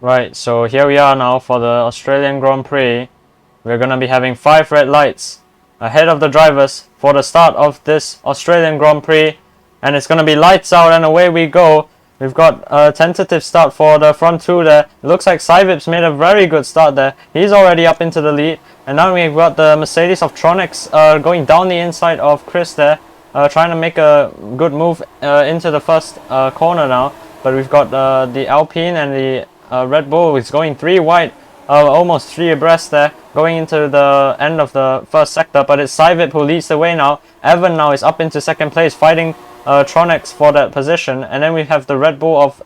Right, so here we are now for the Australian Grand Prix. We're going to be having 5 red lights ahead of the drivers for the start of this Australian Grand Prix. And it's going to be lights out and away we go. We've got a tentative start for the front two there. It looks like Saivip's made a very good start there. He's already up into the lead. And now we've got the Mercedes of Tronics going down the inside of Chris there. Trying to make a good move into the first corner now. But we've got the Alpine and the Red Bull is going 3 wide, almost 3 abreast there, going into the end of the first sector. But it's Saivip who leads the way now. Evan now is up into second place, fighting Tronics for that position. And then we have the Red Bull of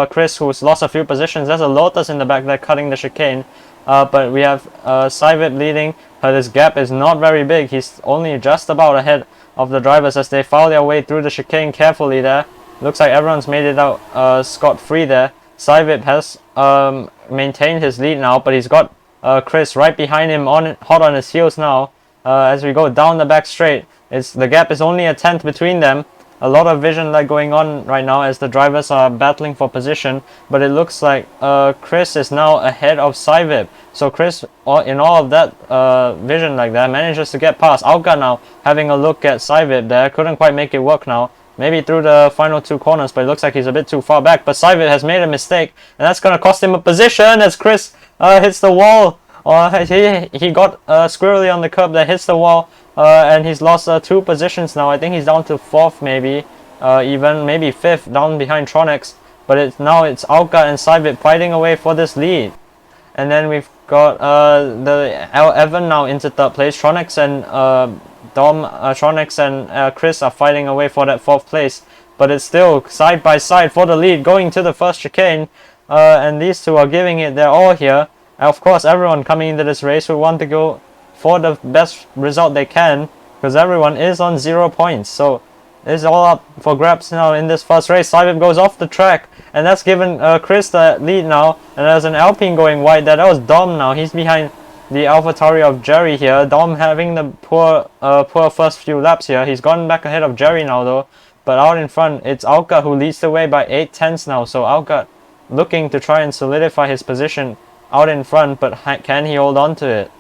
Chris, who's lost a few positions. There's a Lotus in the back there cutting the chicane. But we have Saivip leading. This gap is not very big. He's only just about ahead of the drivers as they foul their way through the chicane carefully there. Looks like everyone's made it out scot-free there. Saivip has maintained his lead now, but he's got Chris right behind him, hot on his heels now. As we go down the back straight, the gap is only a tenth between them. A lot of vision lag going on right now as the drivers are battling for position, but it looks like Chris is now ahead of Saivip. So Chris, in all of that vision like that, manages to get past. Auka now having a look at Saivip there, couldn't quite make it work now. Maybe through the final 2 corners, but it looks like he's a bit too far back. But Saivip has made a mistake, and that's going to cost him a position as Chris hits the wall. He got squirrely on the curb there, hits the wall, and he's lost 2 positions now. I think he's down to 4th maybe, even maybe 5th, down behind Tronics. But now it's Auka and Saivip fighting away for this lead. And then we've got the Evan now into 3rd place. Tronics and Tronics and Chris are fighting away for that 4th place, but it's still side by side for the lead going to the first chicane, and these two are giving it their all here. And of course, everyone coming into this race will want to go for the best result they can because everyone is on 0 points. So it's all up for grabs now in this first race. Saivip goes off the track, and that's given Chris the lead now. And there's an Alpine going wide there. That was Dom now. He's behind the AlphaTauri of Jerry here. Dom having the poor first few laps here. He's gone back ahead of Jerry now though. But out in front, it's Auka who leads the way by 8 tenths now. So Auka looking to try and solidify his position out in front, but can he hold on to it?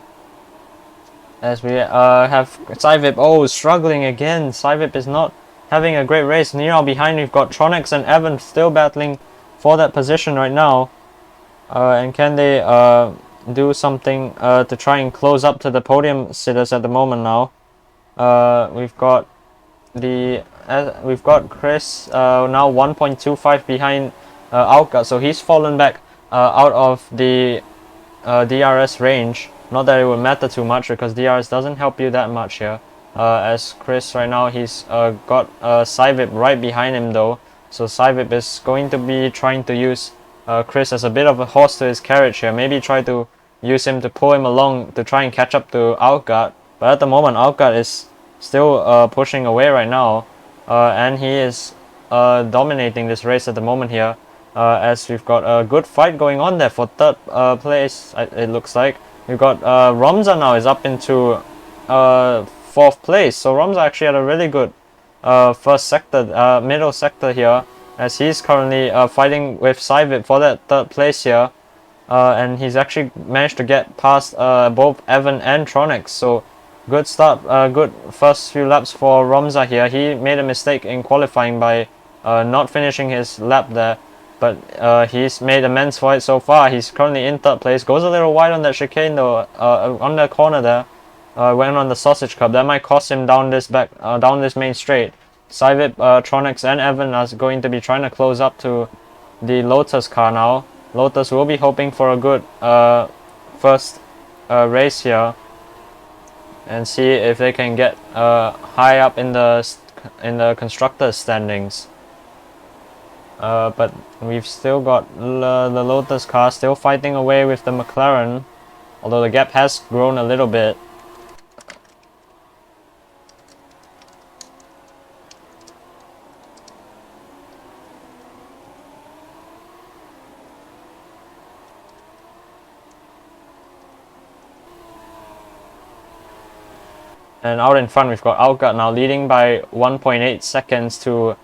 As we have Saivip, struggling again. Saivip is not having a great race. Near behind we've got Tronics and Evan still battling for that position right now. And can they do something to try and close up to the podium sitters at the moment now? We've got Chris now 1.25 behind Auka, so he's fallen back out of the DRS range. Not that it would matter too much because DRS doesn't help you that much here. As Chris right now, he's got Saivip right behind him though, so Saivip is going to be trying to use Chris as a bit of a horse to his carriage here. Maybe try to use him to pull him along to try and catch up to Auka. But at the moment, Auka is still pushing away right now, and he is dominating this race at the moment here. As we've got a good fight going on there for 3rd place, it looks like. We've got Romza now is up into 4th place. So Romza actually had a really good first sector, middle sector here, as he's currently fighting with Saivip for that 3rd place here. And he's actually managed to get past both Evan and Tronics. So good start, good first few laps for Romza here. He made a mistake in qualifying by not finishing his lap there. But he's made amends for it so far. He's currently in 3rd place. Goes a little wide on that chicane though, on the corner there. Went on the sausage cup. That might cost him down this main straight. Saivip, Tronics and Evan are going to be trying to close up to the Lotus car now. Lotus will be hoping for a good first race here and see if they can get high up in the constructors standings. But we've still got the Lotus car still fighting away with the McLaren, although the gap has grown a little bit. And out in front we've got Auka now leading by 1.8 seconds to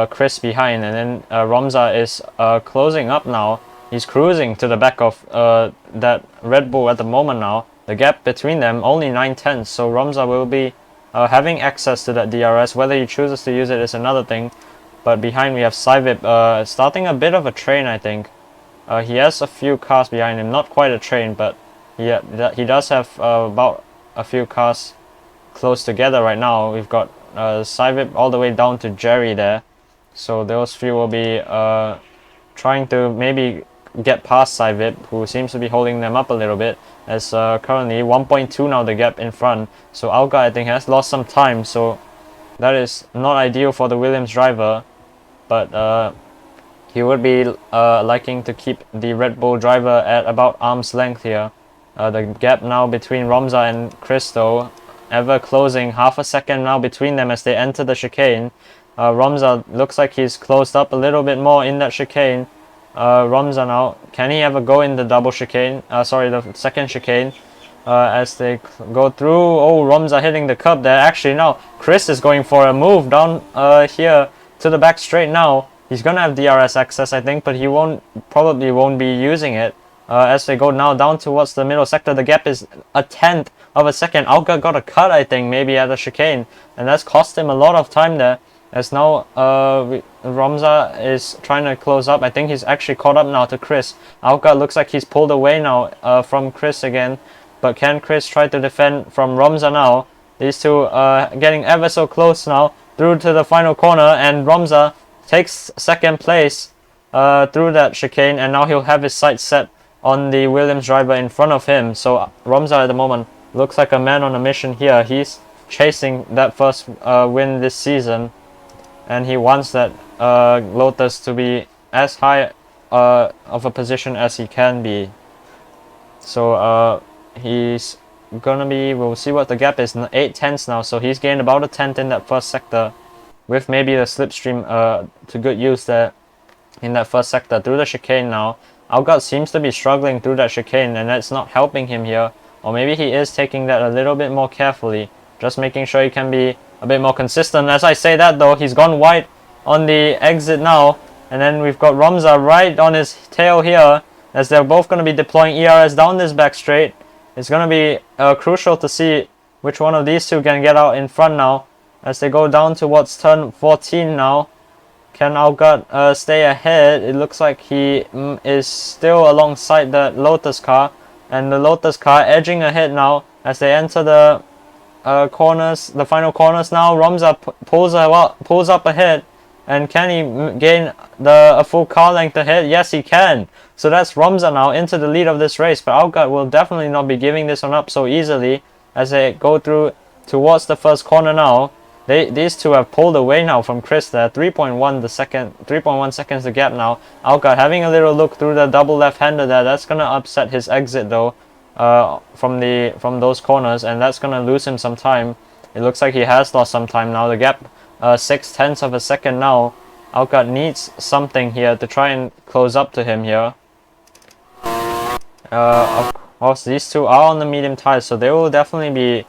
Chris behind, and then Romza is closing up now he's cruising to the back of that Red Bull at the moment now. The gap between them only 9 tenths, so Romza will be having access to that DRS. Whether he chooses to use it is another thing. But behind we have Saivip starting a bit of a train, I think. He has a few cars behind him, not quite a train, but he does have about a few cars close together right now. We've got Saivip all the way down to Jerry there. So those few will be trying to maybe get past Saivip, who seems to be holding them up a little bit. As currently 1.2 now the gap in front. So Alga, I think, has lost some time. So that is not ideal for the Williams driver. But he would be liking to keep the Red Bull driver at about arm's length here. The gap now between Romza and Cristo, ever closing, half a second now between them as they enter the chicane. Romza looks like he's closed up a little bit more in that chicane. Romza now, can he ever go in the double chicane? Sorry, the second chicane. As they go through. Oh, Romza hitting the curb there. Actually, now Chris is going for a move down here to the back straight now. He's gonna have DRS access, I think, but he probably won't be using it. As they go now down towards the middle sector, the gap is a tenth of a second. Alga got a cut, I think, maybe at the chicane, and that's cost him a lot of time there. As now Romza is trying to close up. I think he's actually caught up now to Chris. Alga looks like he's pulled away now from Chris again. But can Chris try to defend from Romza now? These two getting ever so close now through to the final corner, and Romza takes second place through that chicane, and now he'll have his sights set on the Williams driver in front of him. So Romza at the moment looks like a man on a mission here. He's chasing that first win this season, and he wants that Lotus to be as high of a position as he can be. So he's gonna be, we'll see what the gap is, 8 tenths now, so he's gained about a tenth in that first sector, with maybe the slipstream to good use there in that first sector through the chicane now. Algat seems to be struggling through that chicane, and that's not helping him here, or maybe he is taking that a little bit more carefully, just making sure he can be a bit more consistent. As I say that though, he's gone wide on the exit now, and then we've got Romza right on his tail here, as they're both going to be deploying ERS down this back straight. It's going to be crucial to see which one of these two can get out in front now as they go down towards turn 14 now. Can Algat stay ahead? It looks like he is still alongside the Lotus car, and the Lotus car edging ahead now as they enter the corners, the final corners now. Romza pulls up ahead, and can he gain a full car length ahead? Yes, he can. So that's Romza now into the lead of this race, but Algat will definitely not be giving this one up so easily as they go through towards the first corner now. These two have pulled away now from Chris there. 3.1 seconds the gap now. Algat having a little look through the double left-hander there. That's gonna upset his exit though from those corners, and that's gonna lose him some time. It looks like he has lost some time now. The gap 6 tenths of a second now. Algat needs something here to try and close up to him here. Of course, these two are on the medium tires, so they will definitely be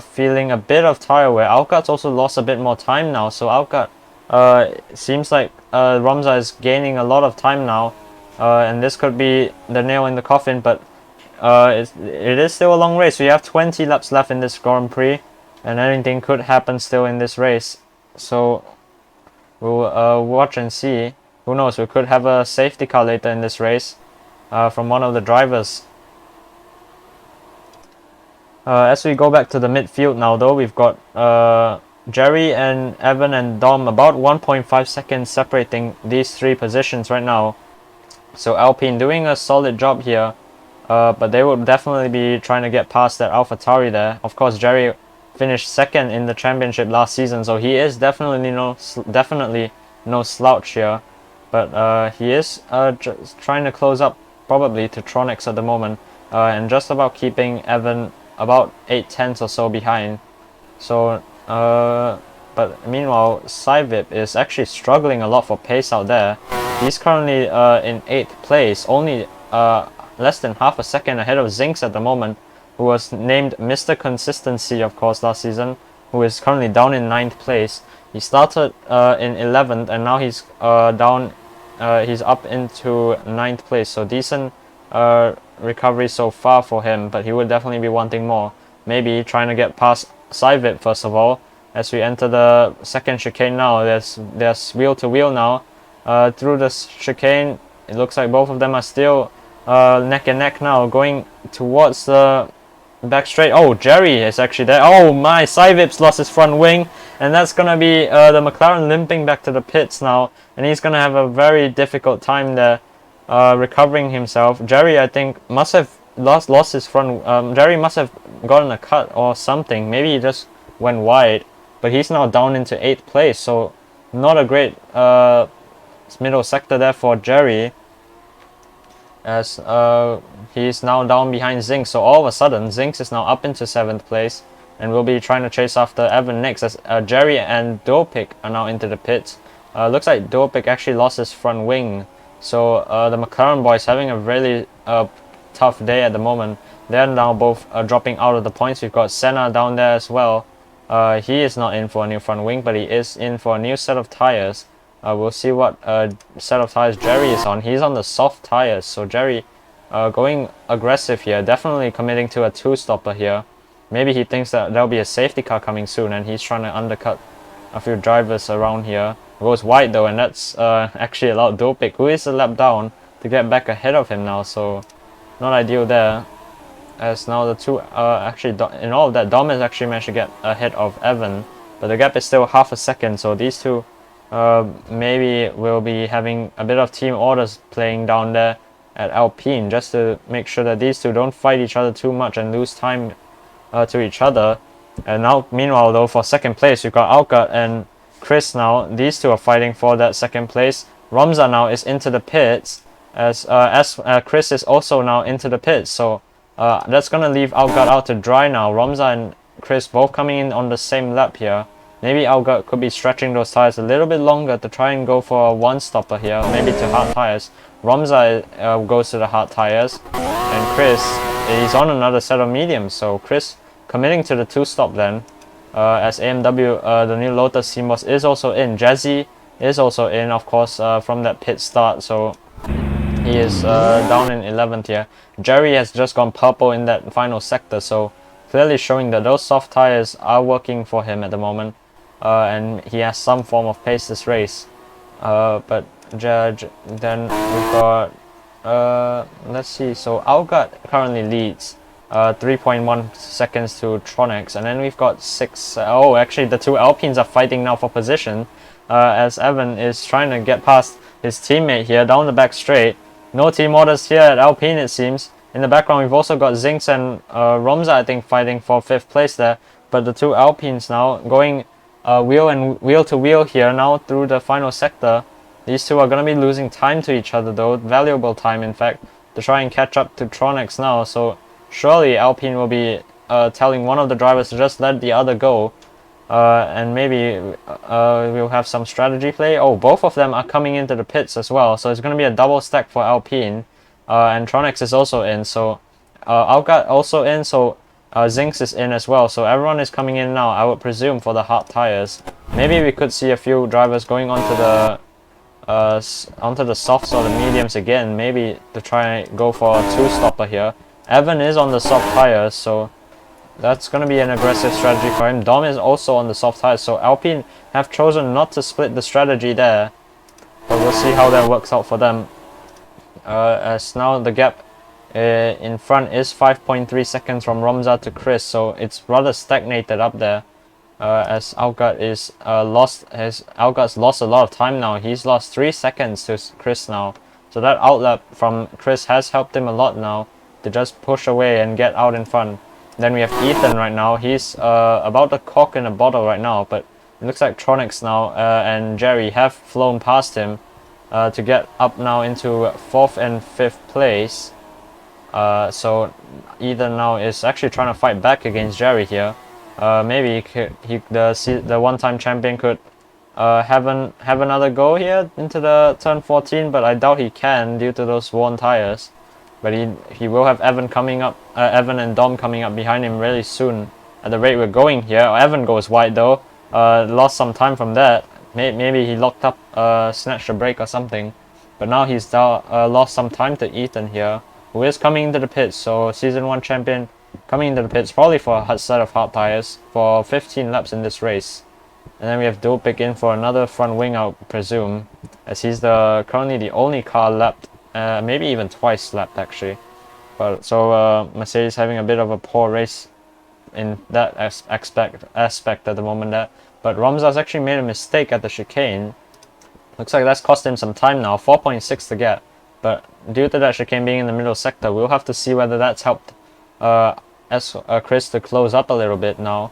feeling a bit of tire wear. Algat's also lost a bit more time now, so Algat seems like Romza is gaining a lot of time now, and this could be the nail in the coffin, but it is still a long race. We have 20 laps left in this Grand Prix, and anything could happen still in this race. So we'll watch and see. Who knows, we could have a safety car later in this race from one of the drivers. As we go back to the midfield now though, we've got Jerry and Evan and Dom, about 1.5 seconds separating these three positions right now. So Alpine doing a solid job here, but they will definitely be trying to get past that AlphaTauri there. Of course, Jerry finished second in the championship last season, so he is definitely no slouch here. But he is just trying to close up probably to Tronix at the moment, and just about keeping Evan about 8 tenths or so behind. So but meanwhile Saivip is actually struggling a lot for pace out there. He's currently in 8th place, only less than half a second ahead of Zinks at the moment, who was named Mr. Consistency of course last season, who is currently down in 9th place. He started in 11th, and now he's down he's up into 9th place, so decent recovery so far for him, but he would definitely be wanting more. Maybe trying to get past Sivit first of all. As we enter the second chicane now, there's wheel to wheel now. Through this chicane, it looks like both of them are still neck and neck now, going towards the back straight. Oh, Jerry is actually there. Oh my, Sivip's lost his front wing, and that's gonna be the McLaren limping back to the pits now, and he's gonna have a very difficult time there recovering himself. Jerry, I think, must have lost his front. Jerry must have gotten a cut or something. Maybe he just went wide, but he's now down into 8th place, so not a great middle sector there for Jerry, as he's now down behind Zinx. So all of a sudden Zinx is now up into 7th place, and we'll be trying to chase after Evan next, as Jerry and Dopik are now into the pits. Looks like Dopik actually lost his front wing, so the McLaren boys having a really tough day at the moment. They're now both dropping out of the points. We've got Senna down there as well. He is not in for a new front wing, but he is in for a new set of tires. We'll see what set of tires Jerry is on. He's on the soft tires, so Jerry going aggressive here, definitely committing to a 2-stopper here. Maybe he thinks that there'll be a safety car coming soon, and he's trying to undercut a few drivers around here. Goes wide though, and that's actually allowed Dopik, who is a lap down, to get back ahead of him now, so not ideal there. As now the two, actually in all of that, Dom has actually managed to get ahead of Evan, but the gap is still half a second, so these two maybe will be having a bit of team orders playing down there at Alpine, just to make sure that these two don't fight each other too much and lose time to each other. And now, meanwhile though, for second place, we've got Alka and Chris now. These two are fighting for that second place. Romza now is into the pits, as Chris is also now into the pits, so that's gonna leave Alka out to dry now. Romza and Chris both coming in on the same lap here. Maybe Alka could be stretching those tires a little bit longer to try and go for a 1-stopper here, maybe to hard tires. Romza goes to the hard tires, and Chris is on another set of mediums, so Chris committing to the 2-stop then. As AMW, the new Lotus team boss, is also in. Jazzy is also in, of course, from that pit start, so he is down in 11th here. Jerry has just gone purple in that final sector, so clearly showing that those soft tires are working for him at the moment, and he has some form of pace this race. But then we've got, let's see, so Algat currently leads 3.1 seconds to Tronex, and then we've got oh, actually the two Alpines are fighting now for position, as Evan is trying to get past his teammate here down the back straight. No team orders here at Alpine, it seems. In the background, we've also got Zinx and Romza, I think, fighting for 5th place there. But the two Alpines now going wheel to wheel here now through the final sector. These two are going to be losing time to each other though, valuable time in fact, to try and catch up to Tronex now. So surely Alpine will be telling one of the drivers to just let the other go. And maybe we'll have some strategy play. Oh, both of them are coming into the pits as well, so it's going to be a double stack for Alpine. And Tronex is also in, so Algat also in, so Zinx is in as well. So everyone is coming in now, I would presume, for the hard tires. Maybe we could see a few drivers going onto the softs or the mediums again, maybe to try and go for a 2-stopper here. Evan is on the soft tires, so that's going to be an aggressive strategy for him. Dom is also on the soft tires, so Alpine have chosen not to split the strategy there, but we'll see how that works out for them. As now the gap in front is 5.3 seconds from Romza to Chris, so it's rather stagnated up there. As Algat is Algat's lost a lot of time now. He's lost 3 seconds to Chris now, so that outlap from Chris has helped him a lot now to just push away and get out in front. Then we have Ethan right now. He's about to cork in a bottle right now, but it looks like Tronex now and Jerry have flown past him to get up now into 4th and 5th place. So Ethan now is actually trying to fight back against Jerry here. Maybe the one-time champion could have another go here into the turn 14, but I doubt he can due to those worn tires. But he will have Evan coming up, Evan and Dom coming up behind him really soon. At the rate we're going here, Evan goes wide though. Lost some time from that. Maybe he locked up, snatched a break or something. But now he's lost some time to Ethan here, who is coming into the pits. So Season 1 champion coming into the pits, probably for a set of hard tires for 15 laps in this race. And then we have Dopik in for another front wing, I presume, as he's currently the only car lapped, maybe even twice lapped actually. But so Mercedes having a bit of a poor race in that aspect at the moment there. But Romza's actually made a mistake at the chicane. Looks like that's cost him some time now, 4.6 to get. But due to that chicane being in the middle sector, we'll have to see whether that's helped Chris to close up a little bit now.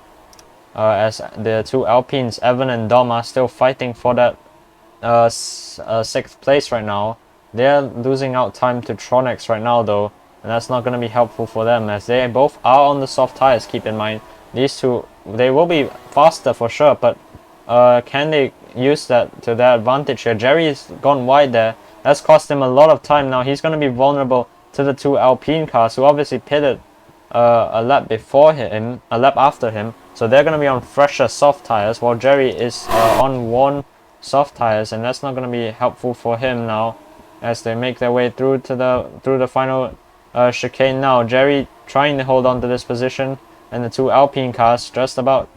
As the two Alpines, Evan and Dom, are still fighting for that 6th place right now. They're losing out time to Tronex right now though, and that's not going to be helpful for them as they both are on the soft tires. Keep in mind, these two, they will be faster for sure, but can they use that to their advantage here? Jerry's gone wide there. That's cost him a lot of time now. He's going to be vulnerable to the two Alpine cars who obviously pitted a lap after him. So they're going to be on fresher soft tires while Jerry is on worn soft tires, and that's not going to be helpful for him now as they make their way through the final chicane now. Jerry trying to hold on to this position, and the two Alpine cars just about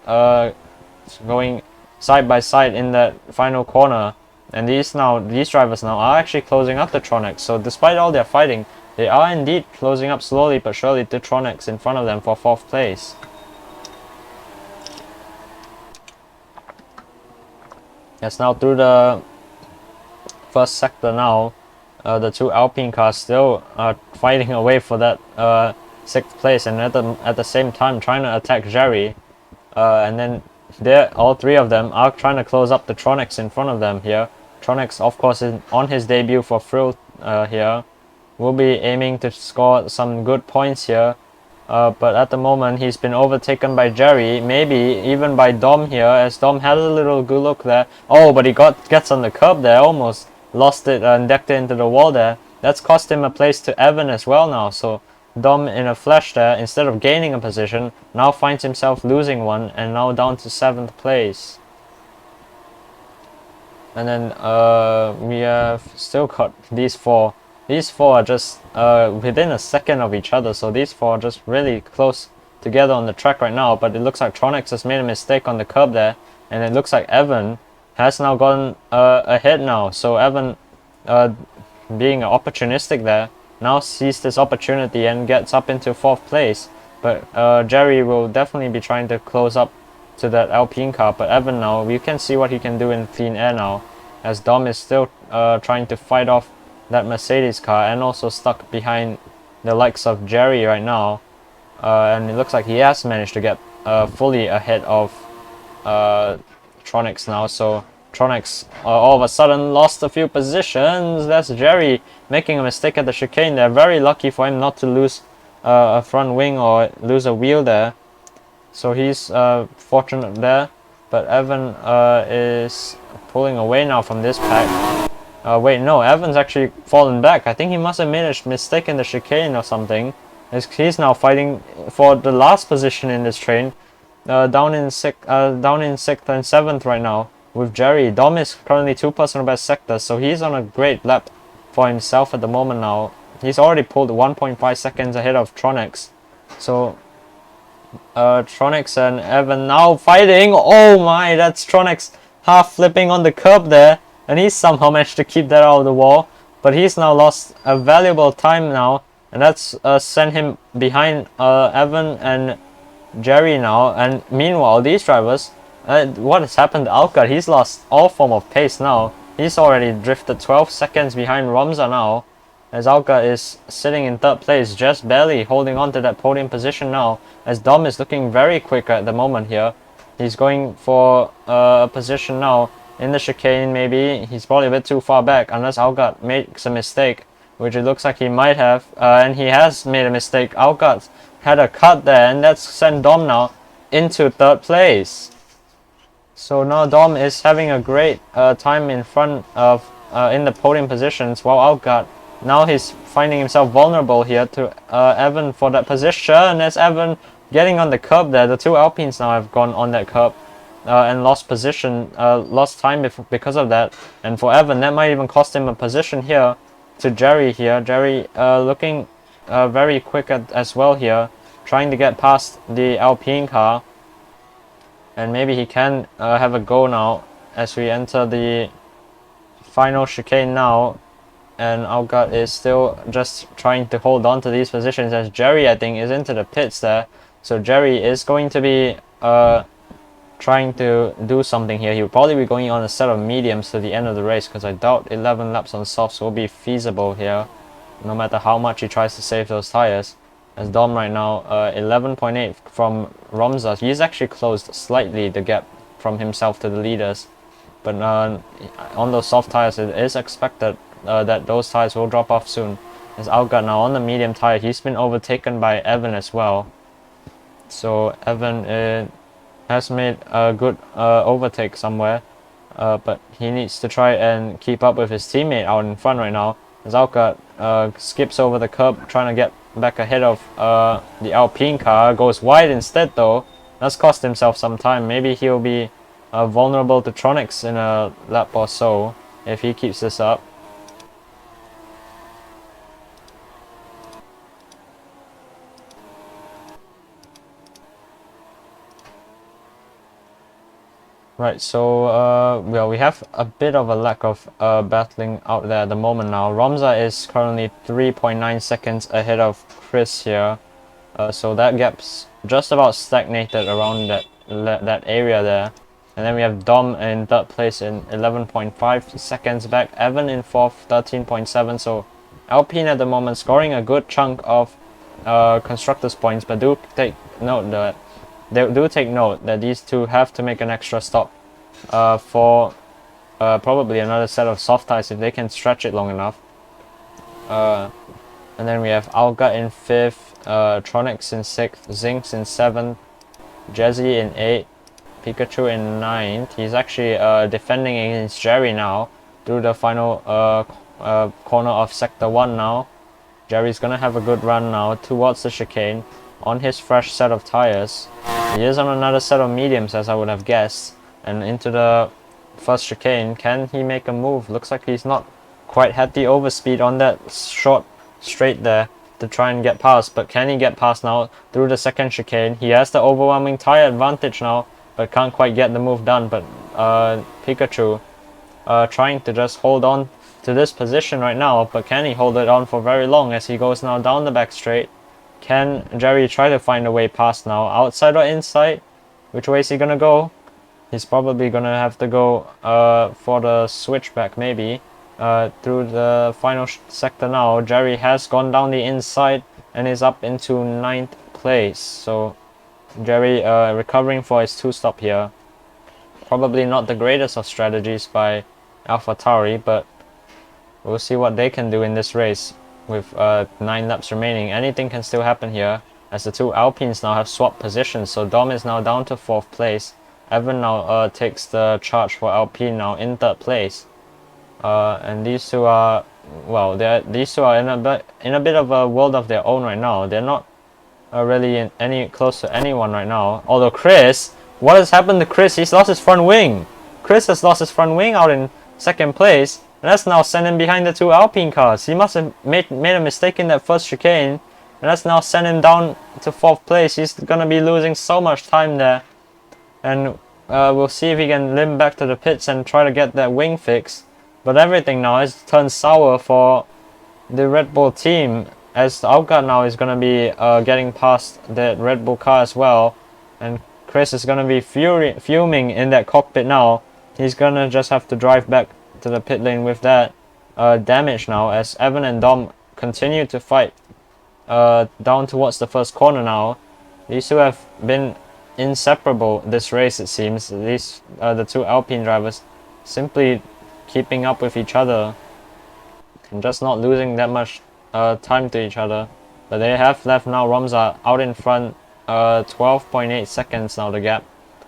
going side by side in that final corner. And these drivers now are actually closing up the Tronex. So despite all their fighting, they are indeed closing up slowly but surely to Tronex in front of them for 4th place. Yes, now through the first sector now, the two Alpine cars still are fighting away for that 6th place, and at the same time trying to attack Jerry. And then all three of them are trying to close up the Tronex in front of them here. Tronex, of course, is on his debut for FRIL here. Will be aiming to score some good points here. But at the moment, he's been overtaken by Jerry, maybe even by Dom here, as Dom had a little good look there. Oh, but he gets on the curb there, almost lost it and decked it into the wall there. That's cost him a place to Evan as well now. So Dom in a flash there, instead of gaining a position, now finds himself losing one and now down to 7th place. And then we have still got these four. These four are just within a second of each other, so these four are just really close together on the track right now. But it looks like Tronex has made a mistake on the curb there, and it looks like Evan has now gone ahead now. So Evan, being opportunistic there, now sees this opportunity and gets up into 4th place. But Jerry will definitely be trying to close up to that Alpine car. But Evan now, we can see what he can do in clean air now, as Dom is still trying to fight off that Mercedes car and also stuck behind the likes of Jerry right now. And it looks like he has managed to get fully ahead of Tronex now. So Tronex all of a sudden lost a few positions. That's Jerry making a mistake at the chicane there. Very lucky for him not to lose a front wing or lose a wheel there. So he's fortunate there. But Evan is pulling away now from this pack. Wait, no, Evan's actually fallen back. I think he must have made a mistake in the chicane or something. He's now fighting for the last position in this train, down in 6th and 7th right now with Jerry. Dom is currently 2 personal best sectors, so he's on a great lap for himself at the moment now. He's already pulled 1.5 seconds ahead of Tronex. So Tronex and Evan now fighting. Oh my, that's Tronex half flipping on the curb there. And he's somehow managed to keep that out of the wall. But he's now lost a valuable time now. And that's sent him behind Evan and Jerry now. And meanwhile, these drivers, what has happened to Alcott? He's lost all form of pace now. He's already drifted 12 seconds behind Romza now, as Alcott is sitting in 3rd place, just barely holding on to that podium position now, as Dom is looking very quick at the moment here. He's going for a position now in the chicane. Maybe he's probably a bit too far back unless Alcott makes a mistake, which it looks like he might have, and he has made a mistake. Alcott had a cut there, and that's sent Dom now into 3rd place. So now Dom is having a great time in front of in the podium positions, while Alcott now he's finding himself vulnerable here to Evan for that position. As Evan getting on the curb there, the two Alpines now have gone on that curb. and lost position, lost time because of that. And for Evan, that might even cost him a position here to Jerry here. Jerry looking very quick as well here, trying to get past the Alpine car. And maybe he can have a go now as we enter the final chicane now. And Algat is still just trying to hold on to these positions as Jerry, I think, is into the pits there. So Jerry is going to be trying to do something here. He'll probably be going on a set of mediums to the end of the race, because I doubt 11 laps on softs will be feasible here, no matter how much he tries to save those tires. As Dom right now, 11.8 from Romza. He's actually closed slightly the gap from himself to the leaders. But on those soft tires, it is expected that those tires will drop off soon. As Algat now on the medium tire, he's been overtaken by Evan as well. So Evan has made a good overtake somewhere, but he needs to try and keep up with his teammate out in front right now. As Algat skips over the curb, trying to get back ahead of the Alpine car, goes wide instead though. That's cost himself some time. Maybe he'll be vulnerable to Tronics in a lap or so if he keeps this up. Right, so well, we have a bit of a lack of battling out there at the moment now. Romza is currently 3.9 seconds ahead of Chris here, so that gap's just about stagnated around that area there. And then we have Dom in third place in 11.5 seconds back, Evan in fourth, 13.7. So Alpine at the moment scoring a good chunk of constructors points, but do take note that these two have to make an extra stop for probably another set of soft tires if they can stretch it long enough. And then we have Algat in 5th, Tronics in 6th, Zinx in 7th, Jazzy in 8th, Pikachu in 9th. He's actually defending against Jerry now through the final corner of Sector 1 now. Jerry's gonna have a good run now towards the chicane on his fresh set of tires. He is on another set of mediums, as I would have guessed, and into the first chicane. Can he make a move? Looks like he's not quite had the overspeed on that short straight there to try and get past, but can he get past now through the second chicane? He has the overwhelming tire advantage now, but can't quite get the move done. But Pikachu trying to just hold on to this position right now, but can he hold it on for very long as he goes now down the back straight? Can Jerry try to find a way past now? Outside or inside? Which way is he gonna go? He's probably gonna have to go for the switchback maybe. Through the final sector now. Jerry has gone down the inside and is up into 9th place. So Jerry recovering for his 2-stop here. Probably not the greatest of strategies by AlphaTauri, but we'll see what they can do in this race. With 9 laps remaining, anything can still happen here, as the two Alpines now have swapped positions. So Dom is now down to 4th place. Evan now takes the charge for Alpine now in 3rd place. And these two are, well, these two are in a bit of a world of their own right now. They're not really close to anyone right now. Although Chris, what has happened to Chris? He's lost his front wing. Chris has lost his front wing out in 2nd place. And that's now sent him behind the two Alpine cars. He must have made a mistake in that first chicane. And that's now sent him down to 4th place. He's going to be losing so much time there. And we'll see if he can limp back to the pits and try to get that wing fixed. But everything now has turned sour for the Red Bull team. As Algat now is going to be getting past that Red Bull car as well. And Chris is going to be fuming in that cockpit now. He's going to just have to drive back to the pit lane with that damage now, as Evan and Dom continue to fight down towards the first corner now. These two have been inseparable this race, it seems. These the two Alpine drivers simply keeping up with each other and just not losing that much time to each other. But they have left now Romza out in front, 12.8 seconds now the gap.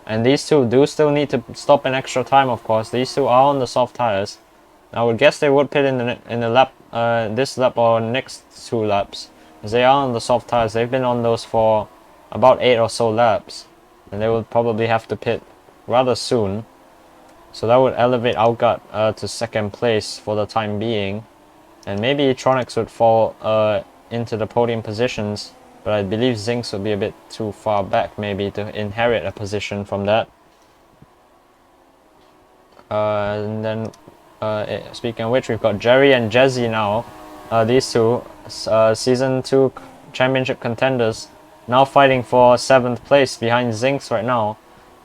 And these two do still need to stop an extra time, of course. These two are on the soft tires. I would guess they would pit in the lap, this lap or next 2 laps, as they are on the soft tires. They've been on those for about 8 or so laps, and they will probably have to pit rather soon. So that would elevate Algat to second place for the time being. And maybe Tronics would fall into the podium positions. But I believe Zinx would be a bit too far back maybe to inherit a position from that. And then, speaking of which, we've got Jerry and Jezzy now. These two, Season 2 championship contenders, now fighting for 7th place behind Zinx right now.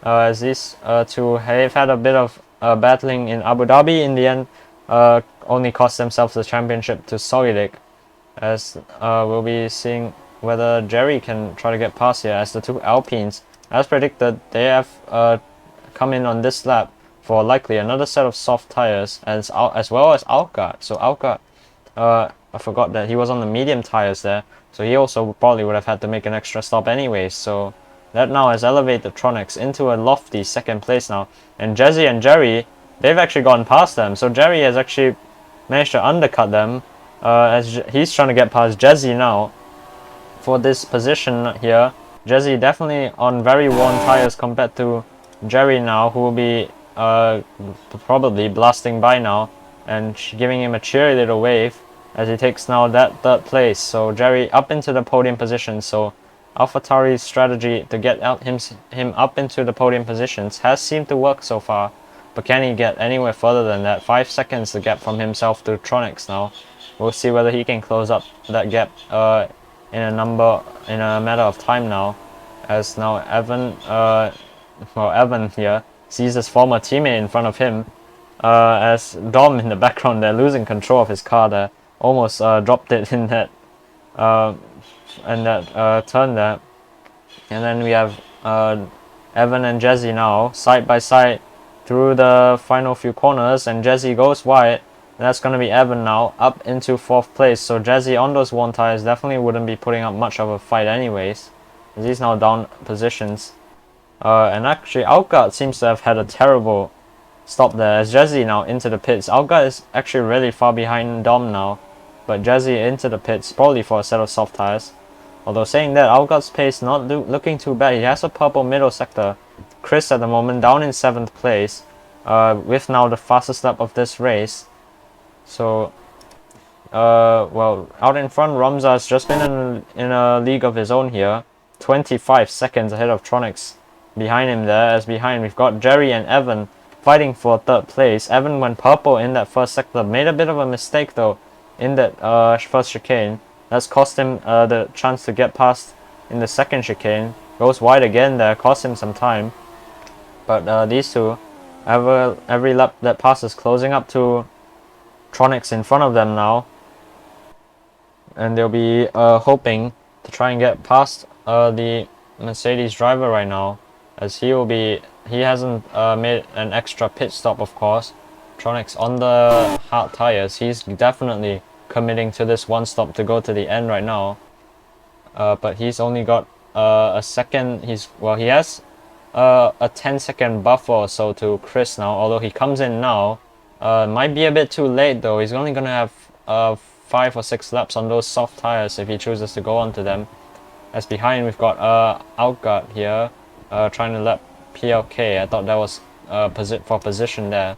As these two have had a bit of battling in Abu Dhabi, in the end only cost themselves the championship to Solidic. As we'll be seeing whether Jerry can try to get past here, as the two Alpines, as predicted, they have come in on this lap for likely another set of soft tires, as well as Alcott. So Alcott, I forgot that he was on the medium tires there, so he also probably would have had to make an extra stop anyway. So that now has elevated Tronics into a lofty second place now. And Jezzy and Jerry, they've actually gone past them. So Jerry has actually managed to undercut them, as he's trying to get past Jezzy now for this position here. Jezzy definitely on very worn tires compared to Jerry now, who will be probably blasting by now and giving him a cheery little wave as he takes now that 3rd place. So Jerry up into the podium position. So AlphaTauri's strategy to get him up into the podium positions has seemed to work so far, but can he get anywhere further than that? 5 seconds the gap from himself to Tronics now. We'll see whether he can close up that gap in a matter of time now, as now Evan here sees his former teammate in front of him, as Dom in the background there losing control of his car there, almost dropped it in that turn there. And then we have Evan and Jezzy now side by side through the final few corners, and Jezzy goes wide. And that's going to be Evan now up into 4th place. So Jezzy on those worn tires definitely wouldn't be putting up much of a fight anyways, as he's now down positions. And actually Alcott seems to have had a terrible stop there, as Jezzy now into the pits. Alcott is actually really far behind Dom now, but Jezzy into the pits, probably for a set of soft tires. Although saying that, Alcott's pace not looking too bad. He has a purple middle sector. Chris at the moment down in 7th place, with now the fastest lap of this race. So well, out in front, Romza has just been in a league of his own here, 25 seconds ahead of Tronics behind him there. As behind we've got Jerry and Evan fighting for 3rd place. Evan went purple in that 1st sector, made a bit of a mistake though in that 1st chicane. That's cost him the chance to get past in the 2nd chicane. Goes wide again there, cost him some time. But these two, every lap that passes, closing up to Tronics in front of them now. And they'll be hoping to try and get past the Mercedes driver right now, as he hasn't made an extra pit stop, of course. Tronics on the hard tires, he's definitely committing to this one stop to go to the end right now. But he's only got a second. He has a 10-second buffer or so to Chris now, although he comes in now. Might be a bit too late though. He's only gonna have 5 or 6 laps on those soft tires if he chooses to go onto them. As behind we've got Outgut here trying to lap PLK. I thought that was for position there.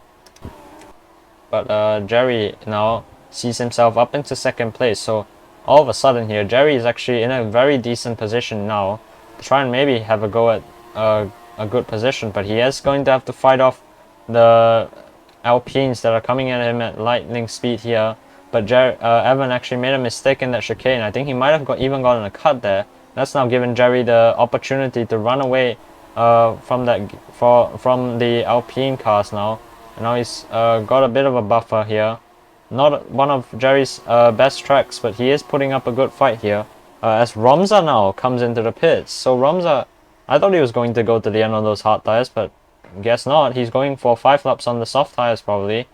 But Jerry now sees himself up into 2nd place. So all of a sudden here, Jerry is actually in a very decent position now to try and maybe have a go at a good position. But he is going to have to fight off the Alpines that are coming at him at lightning speed here. But Evan actually made a mistake in that chicane. I think he might have even gotten a cut there. That's now given Jerry the opportunity to run away from the Alpine cars now. And now he's got a bit of a buffer here. Not one of Jerry's best tracks, but he is putting up a good fight here. As Romza now comes into the pits. So Romza, I thought he was going to go to the end on those hard tires, but guess not. He's going for 5 laps on the soft tires probably.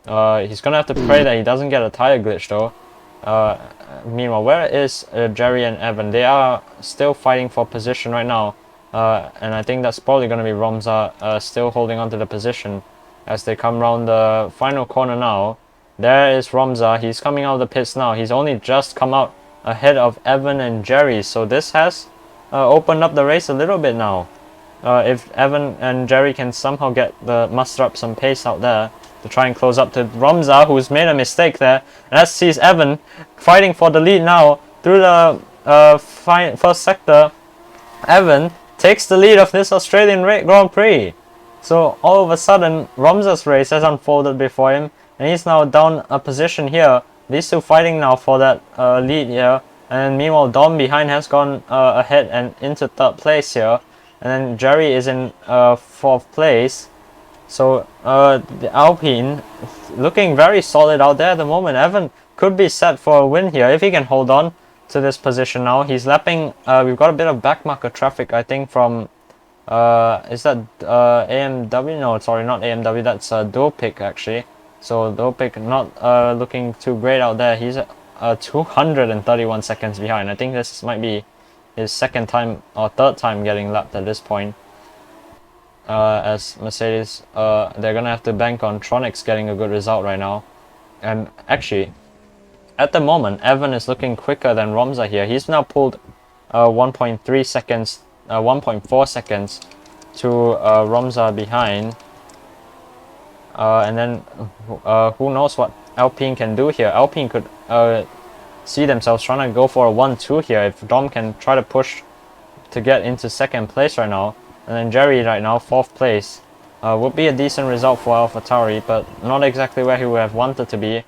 He's gonna have to pray that he doesn't get a tire glitch though. Meanwhile, where is Jerry and Evan? They are still fighting for position right now. And I think that's probably gonna be Romza still holding on to the position as they come around the final corner now. There is Romza. He's coming out of the pits now. He's only just come out ahead of Evan and Jerry. So this has opened up the race a little bit now. if Evan and Jerry can somehow muster up some pace out there to try and close up to Romza, who's made a mistake there. And that sees Evan fighting for the lead now through the first sector. Evan takes the lead of this Australian Grand Prix. So all of a sudden, Romza's race has unfolded before him, and he's now down a position here. These two fighting now for that lead here. And meanwhile, Dom behind has gone ahead and into third place here. And then Jerry is in fourth place. So the Alpine looking very solid out there at the moment. Evan could be set for a win here if he can hold on to this position now. He's lapping. We've got a bit of backmarker traffic, I think, from is that AMW? No, sorry, not AMW. That's Dopic actually. So Dopic not looking too great out there. He's 231 seconds behind. I think this might be his second time or third time getting lapped at this point. As Mercedes, they're gonna have to bank on Tronics getting a good result right now. And actually, at the moment, Evan is looking quicker than Romza here. He's now pulled 1.3 seconds, 1.4 seconds to Romza behind. And then who knows what Alpine can do here. Alpine could see themselves trying to go for a 1-2 here if Dom can try to push to get into second place right now. And then Jerry right now, fourth place. Would be a decent result for AlphaTauri, but not exactly where he would have wanted to be,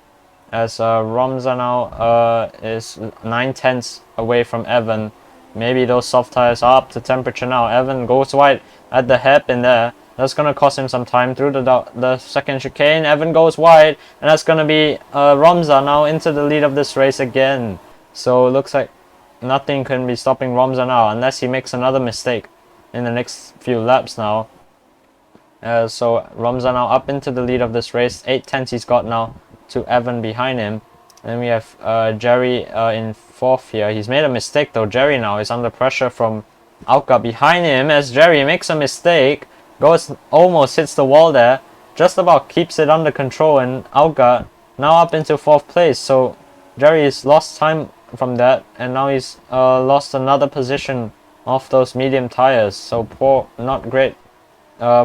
as Romza now is 9/10 away from Evan. Maybe those soft tires are up to temperature now. Evan goes wide at the hairpin there. That's going to cost him some time through the second chicane. Evan goes wide, and that's going to be Romza now into the lead of this race again. So it looks like nothing can be stopping Romza now unless he makes another mistake in the next few laps now. So Romza now up into the lead of this race. 8/10 he's got now to Evan behind him. Then we have Jerry in fourth here. He's made a mistake though. Jerry now is under pressure from Alka behind him as Jerry makes a mistake. Almost hits the wall there. Just about keeps it under control, and Alka now up into fourth place. So Jerry has lost time from that, and now he's lost another position off those medium tires. So poor, not great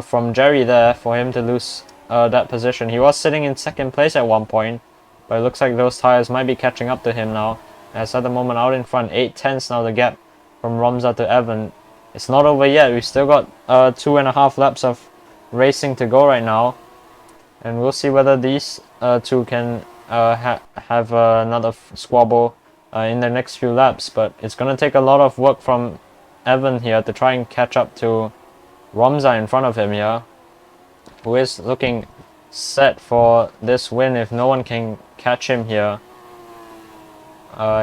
from Jerry there for him to lose that position. He was sitting in second place at one point, but it looks like those tires might be catching up to him now. As at the moment out in front, 8/10 now the gap from Romza to Evan. It's not over yet. We've still got 2.5 laps of racing to go right now, and we'll see whether these two can have another squabble in the next few laps. But it's going to take a lot of work from Evan here to try and catch up to Romza in front of him here, who is looking set for this win if no one can catch him here.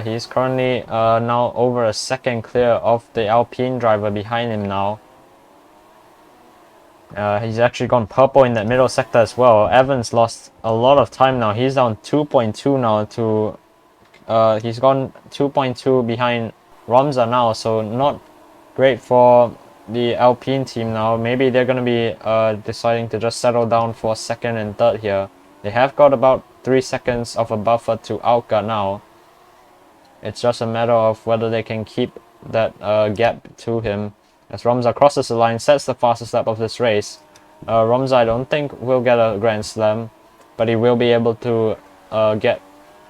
He's currently now over a second clear of the Alpine driver behind him now. He's actually gone purple in that middle sector as well. Evans lost a lot of time now. He's down 2.2 now to... he's gone 2.2 behind Romza now, so not great for the Alpine team now. Maybe they're going to be deciding to just settle down for second and third here. They have got about 3 seconds of a buffer to Alka now. It's just a matter of whether they can keep that gap to him. As Romza crosses the line, sets the fastest lap of this race. Romza, I don't think, will get a Grand Slam, but he will be able to get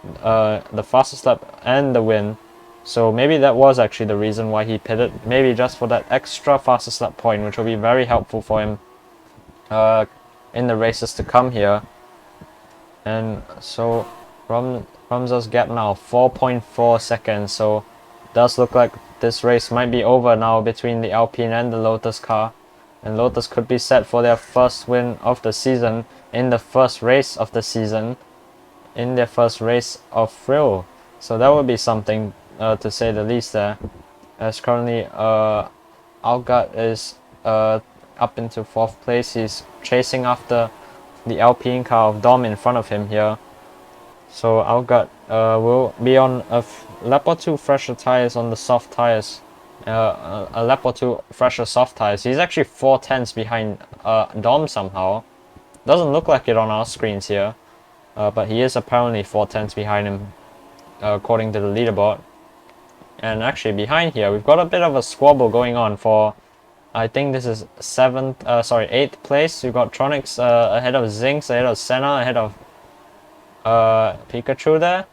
the fastest lap and the win. So maybe that was actually the reason why he pitted. Maybe just for that extra fastest lap point, which will be very helpful for him in the races to come here. And so Romza's gap now 4.4 seconds. So it does look like this race might be over now between the Alpine and the Lotus car. And Lotus could be set for their first win of the season in the first race of the season, in their first race of FRIL. So that would be something to say the least there. As currently Algat is up into 4th place. He's chasing after the Alpine car of Dom in front of him here. So Algat will be on a lap or two fresher tires on the soft tires. A lap or two fresher soft tires. He's actually 4/10 behind Dom somehow. Doesn't look like it on our screens here. But he is apparently 4/10 behind him according to the leaderboard. And actually behind here we've got a bit of a squabble going on for I think this is 8th place. You got Tronics ahead of Zinx, ahead of Senna, ahead of Pikachu there.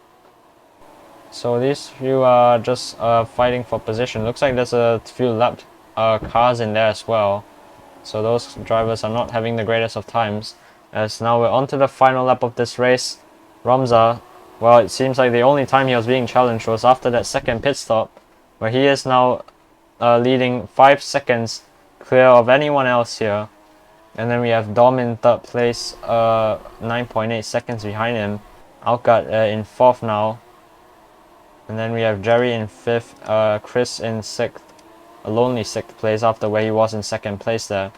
So these few are just fighting for position. Looks like there's a few lapped cars in there as well. So those drivers are not having the greatest of times. As now we're on to the final lap of this race. Romza, well, it seems like the only time he was being challenged was after that second pit stop, where he is now leading 5 seconds clear of anyone else here. And then we have Dom in 3rd place, 9.8 seconds behind him. Alcat in 4th now. And then we have Jerry in 5th, Chris in 6th. A lonely 6th place after where he was in 2nd place there.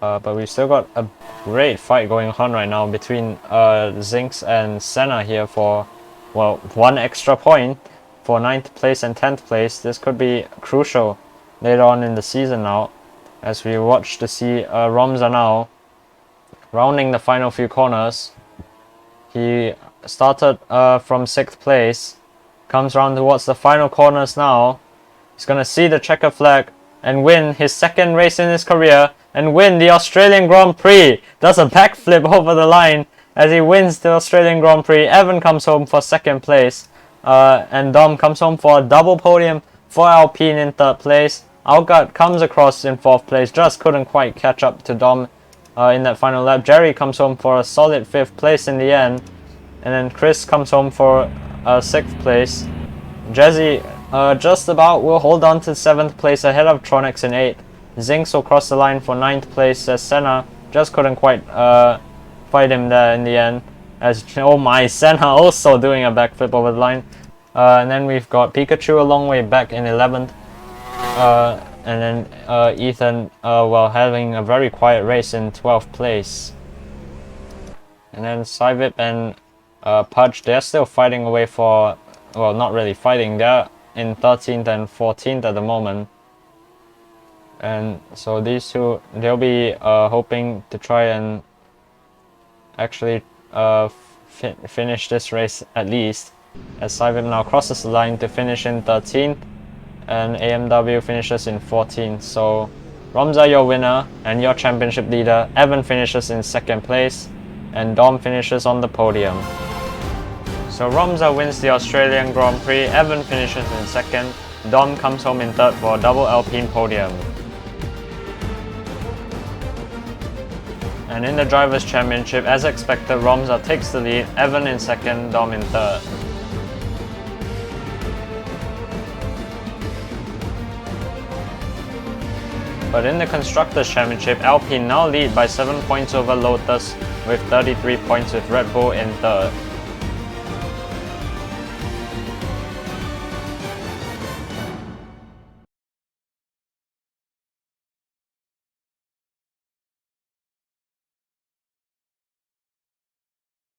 But we've still got a great fight going on right now between Zinx and Senna here for, well, 1 extra point for 9th place and 10th place. This could be crucial later on in the season now, as we watch to see Romza now rounding the final few corners. He started from 6th place, comes round towards the final corners now. He's gonna see the checker flag and win his 2nd race in his career and win the Australian Grand Prix. Does a backflip over the line as he wins the Australian Grand Prix. Evan comes home for 2nd place, and Dom comes home for a double podium for Alpine in 3rd place. Algat comes across in 4th place, just couldn't quite catch up to Dom in that final lap. Jerry comes home for a solid 5th place in the end, and then Chris comes home for 6th place. Jesse just about will hold on to 7th place ahead of Tronics in 8th. Zinx will cross the line for 9th place as Senna just couldn't quite fight him there in the end. As, oh my, Senna also doing a backflip over the line. And then we've got Pikachu a long way back in 11th. And then Ethan, well, having a very quiet race in 12th place. And then Sivip and Pudge, they're still fighting away for, well, not really fighting, they're in 13th and 14th at the moment. And so these two, they'll be hoping to try and actually finish this race at least, as Sivip now crosses the line to finish in 13th and AMW finishes in 14th. So Romza, your winner and your championship leader. Evan finishes in 2nd place and Dom finishes on the podium. So Romza wins the Australian Grand Prix, Evan finishes in 2nd, Dom comes home in 3rd for a double Alpine podium. And in the Drivers' Championship, as expected, Romza takes the lead, Evan in 2nd, Dom in 3rd. But in the Constructors' Championship, Alpine now lead by 7 points over Lotus, with 33 points with Red Bull in 3rd.